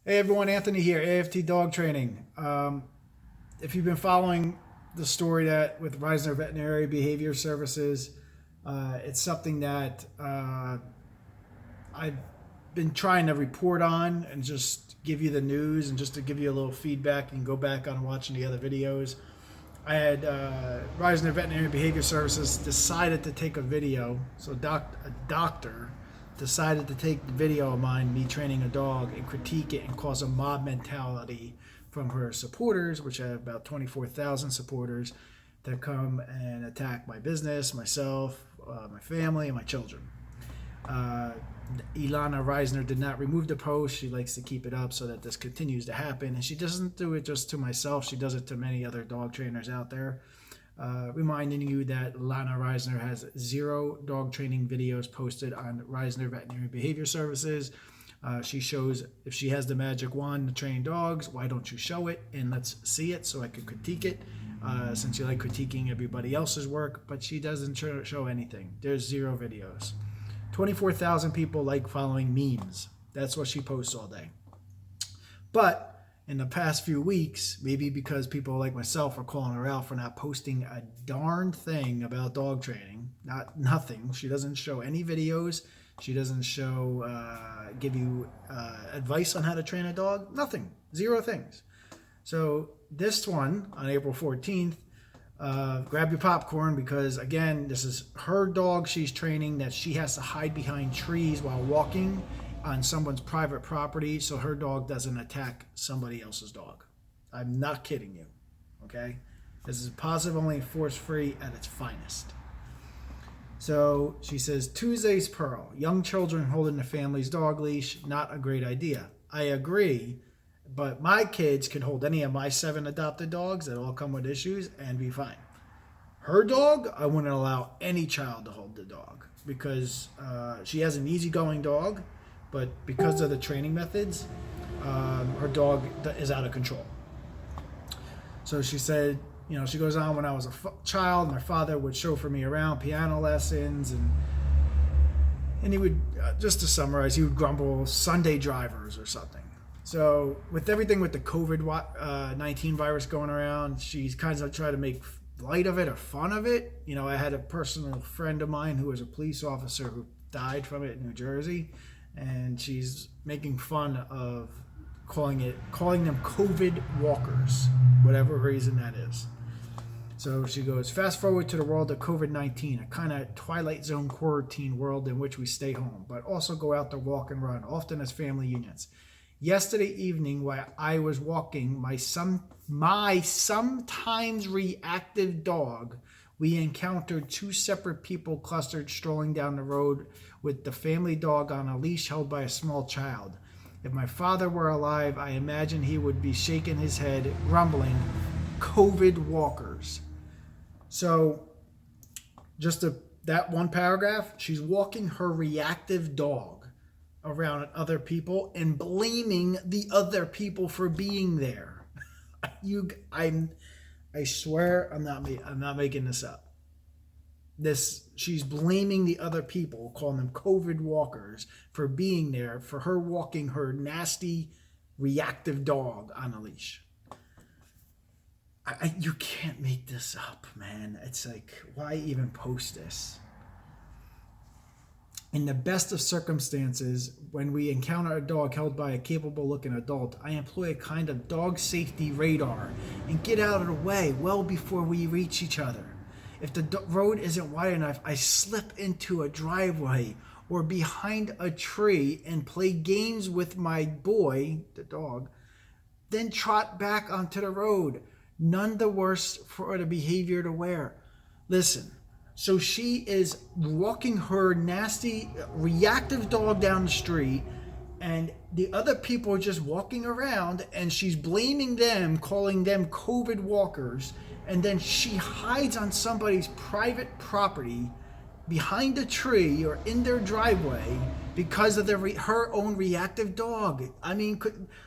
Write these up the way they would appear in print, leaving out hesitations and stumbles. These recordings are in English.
Hey everyone, Anthony here, AFT Dog Training. If you've been following the story that with Reisner Veterinary Behavior Services, it's something that I've been trying to report on and just give you the news and just to give you a little feedback and go back on watching the other videos. I had Reisner Veterinary Behavior Services decided to take a video, so a doctor decided to take the video of mine, me training a dog, and critique it and cause a mob mentality from her supporters, which I have about 24,000 supporters that come and attack my business, myself, my family, and my children. Illana Reisner did not remove the post. She likes to keep it up so that this continues to happen. And she doesn't do it just to myself. She does it to many other dog trainers out there. Reminding you that Illana Reisner has 0 dog training videos posted on Reisner Veterinary Behavior Services. She shows if she has the magic wand to train dogs, why don't you show it and let's see it so I can critique it, since you like critiquing everybody else's work, but she doesn't show anything. There's 0 videos. 24,000 people like following memes. That's what she posts all day. But in the past few weeks, maybe because people like myself are calling her out for not posting a darn thing about dog training, nothing. She doesn't show any videos. She doesn't give you advice on how to train a dog. Nothing. 0 things. So this one on April 14th, grab your popcorn because, again, this is her dog she's training that she has to hide behind trees while walking on someone's private property so her dog doesn't attack somebody else's dog. I'm not kidding you, okay? This is positive only, force-free at its finest. So she says, Tuesday's Pearl, young children holding the family's dog leash, not a great idea. I agree, but my kids can hold any of my 7 adopted dogs that all come with issues and be fine. Her dog, I wouldn't allow any child to hold the dog because she has an easygoing dog, but because of the training methods, her dog is out of control. So she said, she goes on, when I was a child, my father would chauffeur me around, piano lessons, and he would, just to summarize, he would grumble Sunday drivers or something. So with everything with the COVID-19 virus going around, she's kind of tried to make light of it or fun of it. I had a personal friend of mine who was a police officer who died from it in New Jersey. And she's making fun of calling them COVID walkers, whatever reason that is. So she goes, fast forward to the world of COVID-19, a kind of Twilight Zone quarantine world in which we stay home, but also go out to walk and run, often as family units. Yesterday evening, while I was walking my sometimes reactive dog, we encountered 2 separate people clustered strolling down the road with the family dog on a leash held by a small child. If my father were alive, I imagine he would be shaking his head, grumbling, COVID walkers. So just that one paragraph, she's walking her reactive dog around other people and blaming the other people for being there. I swear I'm not making this up. She's blaming the other people, calling them COVID walkers, for being there, for her walking her nasty reactive dog on a leash. You can't make this up, man. It's like, why even post this? In the best of circumstances, when we encounter a dog held by a capable-looking adult, I employ a kind of dog safety radar and get out of the way well before we reach each other. If the road isn't wide enough, I slip into a driveway or behind a tree and play games with my boy, the dog, then trot back onto the road. None the worse for the behavior to wear. Listen. So she is walking her nasty reactive dog down the street and the other people are just walking around and she's blaming them, calling them COVID walkers, and then she hides on somebody's private property behind a tree or in their driveway because of her own reactive dog. I mean,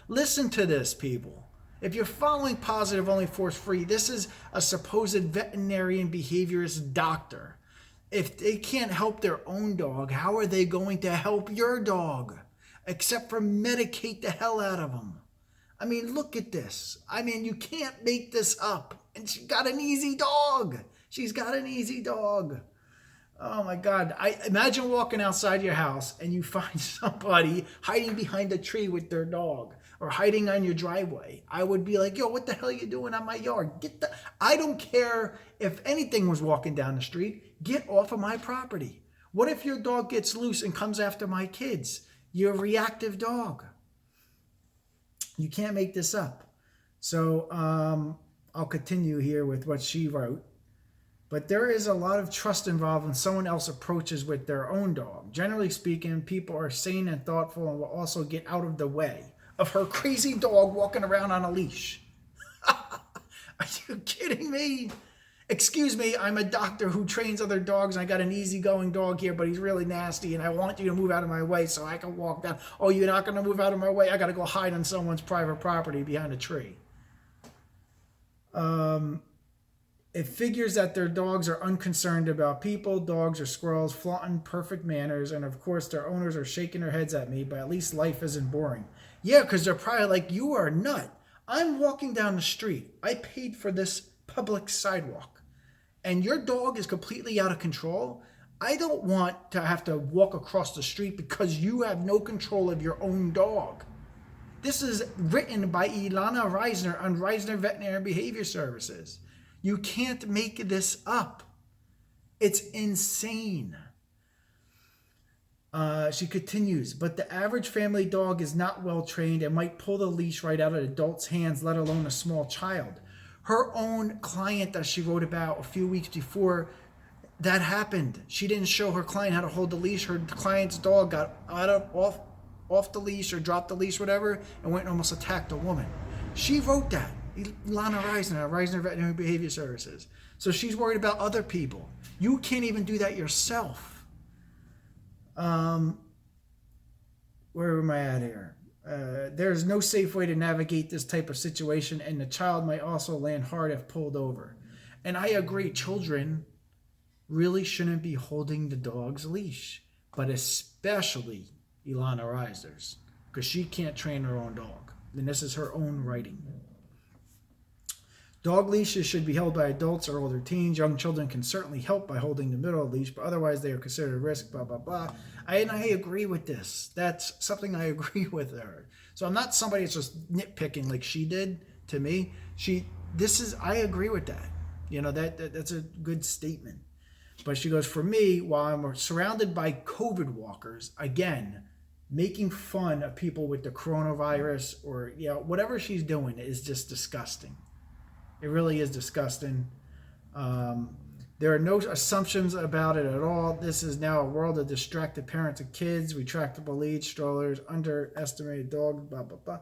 listen to this, people. If you're following positive only force free, this is a supposed veterinarian behaviorist doctor. If they can't help their own dog, how are they going to help your dog? except for medicate the hell out of them. I mean, look at this. I mean, you can't make this up. And she got an easy dog. She's got an easy dog. Oh my God. I imagine walking outside your house and you find somebody hiding behind a tree with their dog or hiding on your driveway. I would be like, yo, what the hell are you doing on my yard? I don't care if anything was walking down the street. Get off of my property. What if your dog gets loose and comes after my kids? You're a reactive dog. You can't make this up. So I'll continue here with what she wrote. But there is a lot of trust involved when someone else approaches with their own dog. Generally speaking, people are sane and thoughtful and will also get out of the way of her crazy dog walking around on a leash. Are you kidding me? Excuse me, I'm a doctor who trains other dogs. And I got an easygoing dog here, but he's really nasty, and I want you to move out of my way so I can walk down. Oh, you're not going to move out of my way? I got to go hide on someone's private property behind a tree. It figures that their dogs are unconcerned about people, dogs or squirrels, flaunting perfect manners, and of course their owners are shaking their heads at me, but at least life isn't boring. Yeah, because they're probably like, you are a nut. I'm walking down the street. I paid for this public sidewalk, and your dog is completely out of control. I don't want to have to walk across the street because you have no control of your own dog. This is written by Illana Reisner on Reisner Veterinary Behavior Services. You can't make this up. It's insane. She continues, but the average family dog is not well trained and might pull the leash right out of an adult's hands, let alone a small child. Her own client that she wrote about a few weeks before that happened. She didn't show her client how to hold the leash. Her client's dog got off the leash or dropped the leash, whatever, and went and almost attacked a woman. She wrote that. Illana Reisner, Reisner Veterinary Behavior Services. So she's worried about other people. You can't even do that yourself. Where am I at here? There's no safe way to navigate this type of situation, and the child might also land hard if pulled over. And I agree, children really shouldn't be holding the dog's leash, but especially Illana Reisner's, because she can't train her own dog. And this is her own writing. Dog leashes should be held by adults or older teens. Young children can certainly help by holding the middle of the leash, but otherwise they are considered a risk, blah, blah, blah. I agree with this. That's something I agree with her. So I'm not somebody that's just nitpicking like she did to me. I agree with that. You know, that's a good statement. But she goes, for me, while I'm surrounded by COVID walkers, again, making fun of people with the coronavirus or, you know, whatever she's doing is just disgusting. It really is disgusting. There are no assumptions about it at all. This is now a world of distracted parents and kids, retractable leash, strollers, underestimated dogs, blah, blah, blah.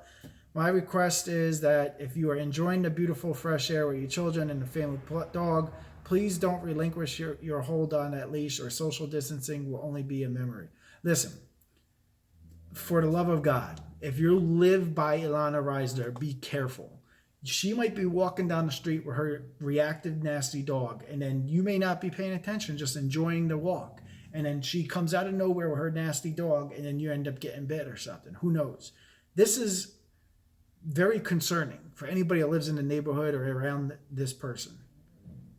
My request is that if you are enjoying the beautiful fresh air with your children and the family dog, please don't relinquish your hold on that leash, or social distancing will only be a memory. Listen, for the love of God, if you live by Illana Reisner, be careful. She might be walking down the street with her reactive, nasty dog, and then you may not be paying attention, just enjoying the walk. And then she comes out of nowhere with her nasty dog, and then you end up getting bit or something. Who knows? This is very concerning for anybody that lives in the neighborhood or around this person,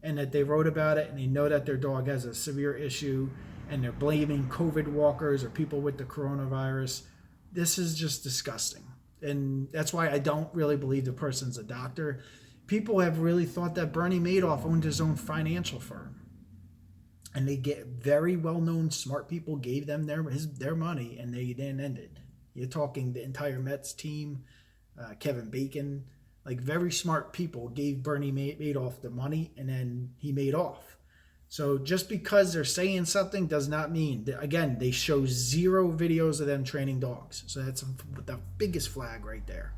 and that they wrote about it and they know that their dog has a severe issue and they're blaming COVID walkers or people with the coronavirus. This is just disgusting. And that's why I don't really believe the person's a doctor. People have really thought that Bernie Madoff owned his own financial firm. And they get very well-known, smart people gave them their money, and they then ended. You're talking the entire Mets team, Kevin Bacon, like very smart people gave Bernie Madoff the money, and then he made off. So just because they're saying something does not mean that, again, they show 0 videos of them training dogs. So that's the biggest flag right there.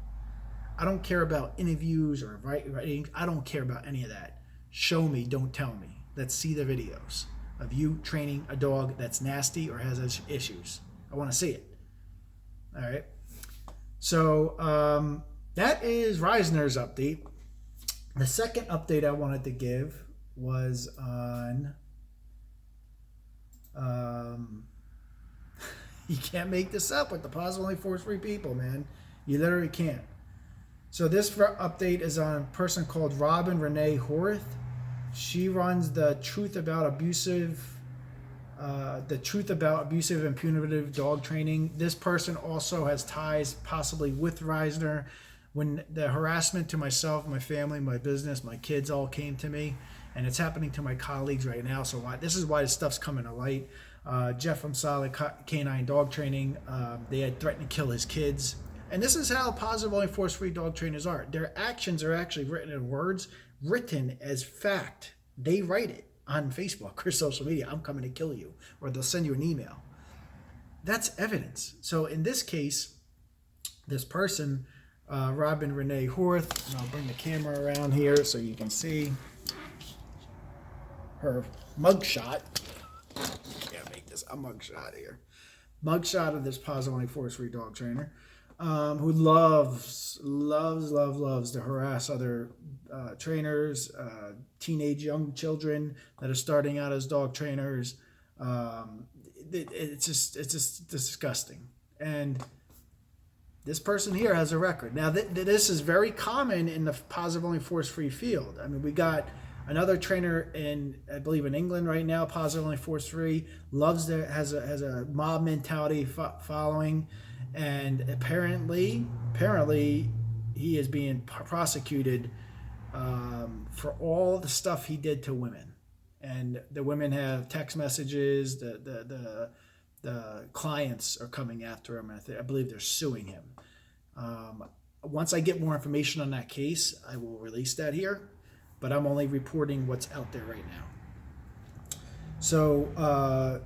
I don't care about interviews or writing. I don't care about any of that. Show me, don't tell me. Let's see the videos of you training a dog that's nasty or has issues. I want to see it. All right. So that is Reisner's update. The second update I wanted to give was on You can't make this up with the positively force-free people, man. You literally can't. So this update is on a person called Robin Renee Horth. She runs the Truth About Abusive and Punitive Dog Training. This person also has ties possibly with Reisner. When the harassment to myself, my family, my business, my kids all came to me, and it's happening to my colleagues right now. So this is why this stuff's coming to light. Jeff from Solid Canine Dog Training, they had threatened to kill his kids. And this is how positive only force-free dog trainers are. Their actions are actually written in words, written as fact. They write it on Facebook or social media. I'm coming to kill you. Or they'll send you an email. That's evidence. So in this case, this person, Robin Renee Horth, and I'll bring the camera around here so you can see her mugshot. Gotta make this a mugshot here. Mugshot of this positive only force-free dog trainer. Who loves to harass other trainers, teenage young children that are starting out as dog trainers. It's just disgusting. And this person here has a record. Now, this is very common in the positive only force-free field. I mean, we got another trainer I believe in England right now, positive only force-free, has a mob mentality following. And apparently he is being prosecuted for all the stuff he did to women. And the women have text messages. The clients are coming after him. I believe they're suing him. Once I get more information on that case, I will release that here. But I'm only reporting what's out there right now. So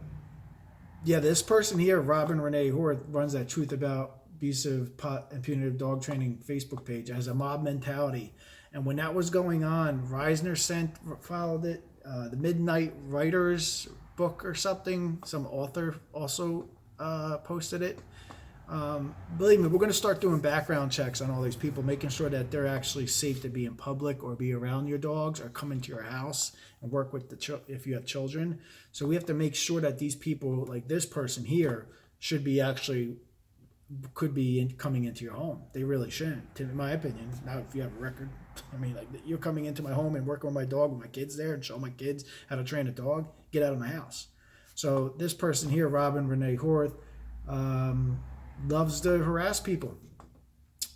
this person here, Robin Renee Horth, runs that Truth About Abusive and Punitive Dog Training Facebook page. It has a mob mentality. And when that was going on, Reisner followed it. The Midnight Writers book or something, some author also posted it. Believe me, we're going to start doing background checks on all these people, making sure that they're actually safe to be in public or be around your dogs or come into your house and work with if you have children. So we have to make sure that these people, like this person here, could be coming into your home. They really shouldn't, in my opinion. Now, if you have a record, I mean, like, you're coming into my home and working with my dog, with my kids there, and show my kids how to train a dog, get out of my house. So this person here, Robin Renee Horth, loves to harass people.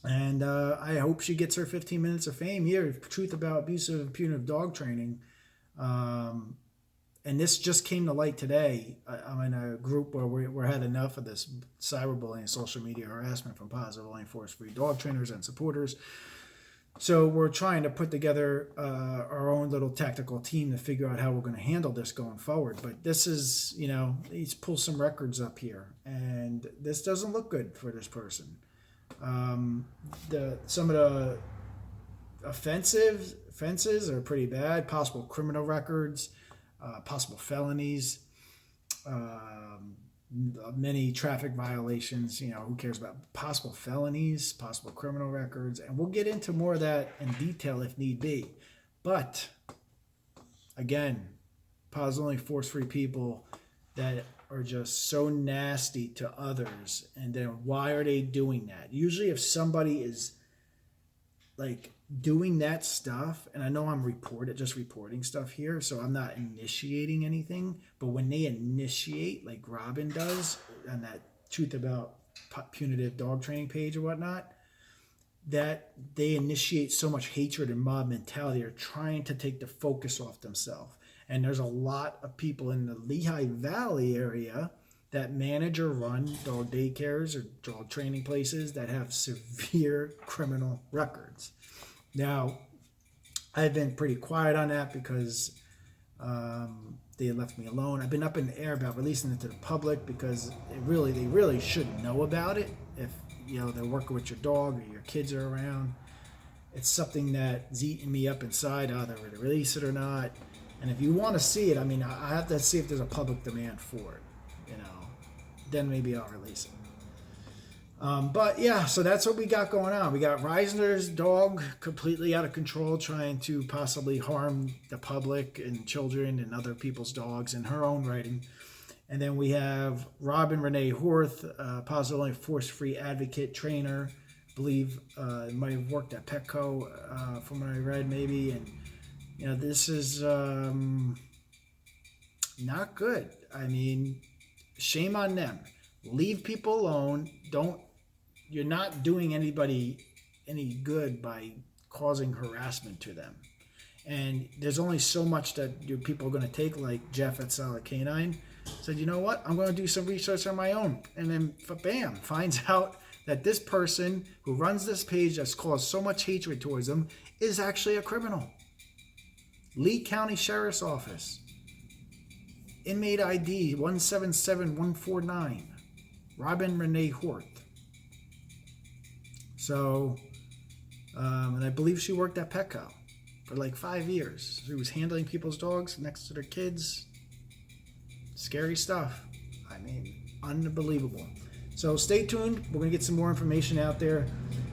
And I hope she gets her 15 minutes of fame here. Truth About Abusive and Punitive Dog Training. And this just came to light today. I'm in a group where we're had enough of this cyberbullying and social media harassment from positive only force-free dog trainers and supporters. So we're trying to put together our own little tactical team to figure out how we're going to handle this going forward. But this is, he's pulled some records up here, and this doesn't look good for this person. Some of the offenses are pretty bad. Possible criminal records, possible felonies, many traffic violations. Who cares about possible felonies, possible criminal records, and we'll get into more of that in detail if need be. But again, positive only force-free people that are just so nasty to others, and then why are they doing that? Usually if somebody is like doing that stuff, and I know I'm reporting stuff here, so I'm not initiating anything, but when they initiate, like Robin does on that Truth About Punitive Dog Training page or whatnot, that they initiate so much hatred and mob mentality, are trying to take the focus off themselves. And there's a lot of people in the Lehigh Valley area that manage or run dog daycares or dog training places that have severe criminal records. Now, I've been pretty quiet on that because they left me alone. I've been up in the air about releasing it to the public because they really should know about it. If they're working with your dog or your kids are around, it's something that's eating me up inside, either to release it or not. And if you want to see it, I mean, I have to see if there's a public demand for it. Then maybe I'll release it. But yeah, so that's what we got going on. We got Reisner's dog completely out of control, trying to possibly harm the public and children and other people's dogs in her own writing. And then we have Robin Renee Horth, positive force-free advocate trainer. I believe might have worked at Petco from what I read, maybe. And this is not good. I mean, shame on them. Leave people alone. You're not doing anybody any good by causing harassment to them. And there's only so much that your people are going to take, like Jeff at Solid Canine said, you know what, I'm going to do some research on my own. And then, bam, finds out that this person who runs this page that's caused so much hatred towards them is actually a criminal. Lee County Sheriff's Office. Inmate ID 177149. Robin Renee Horth. So, and I believe she worked at Petco for like 5 years. She was handling people's dogs next to their kids. Scary stuff. I mean, unbelievable. So stay tuned. We're going to get some more information out there.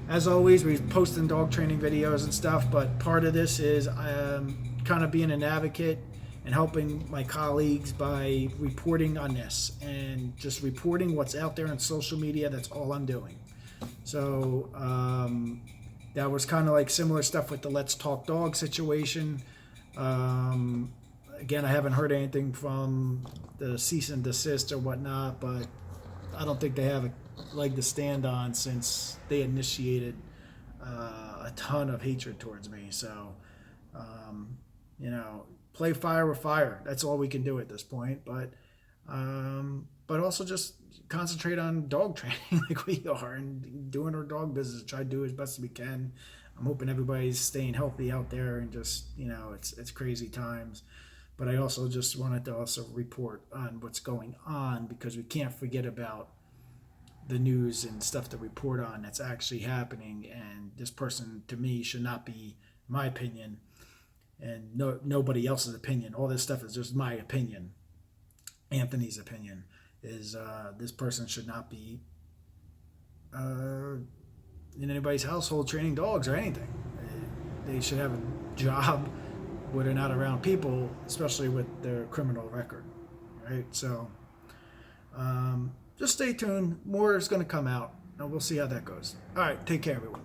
As always, we're posting dog training videos and stuff, but part of this is kind of being an advocate and helping my colleagues by reporting on this and just reporting what's out there on social media. That's all I'm doing. So that was kind of like similar stuff with the Let's Talk Dog situation. Again, I haven't heard anything from the cease and desist or whatnot, but I don't think they have a leg to stand on since they initiated a ton of hatred towards me. So, play fire with fire. That's all we can do at this point. But also just concentrate on dog training like we are and doing our dog business. Try to do as best as we can. I'm hoping everybody's staying healthy out there and just, it's crazy times. But I also just wanted to also report on what's going on because we can't forget about the news and stuff to report on that's actually happening. And this person, to me, should not be my opinion and nobody else's opinion. All this stuff is just my opinion. Anthony's opinion is this person should not be in anybody's household training dogs or anything. They should have a job where they're not around people, especially with their criminal record, right? So just stay tuned. More is going to come out, and we'll see how that goes. All right, take care, everyone.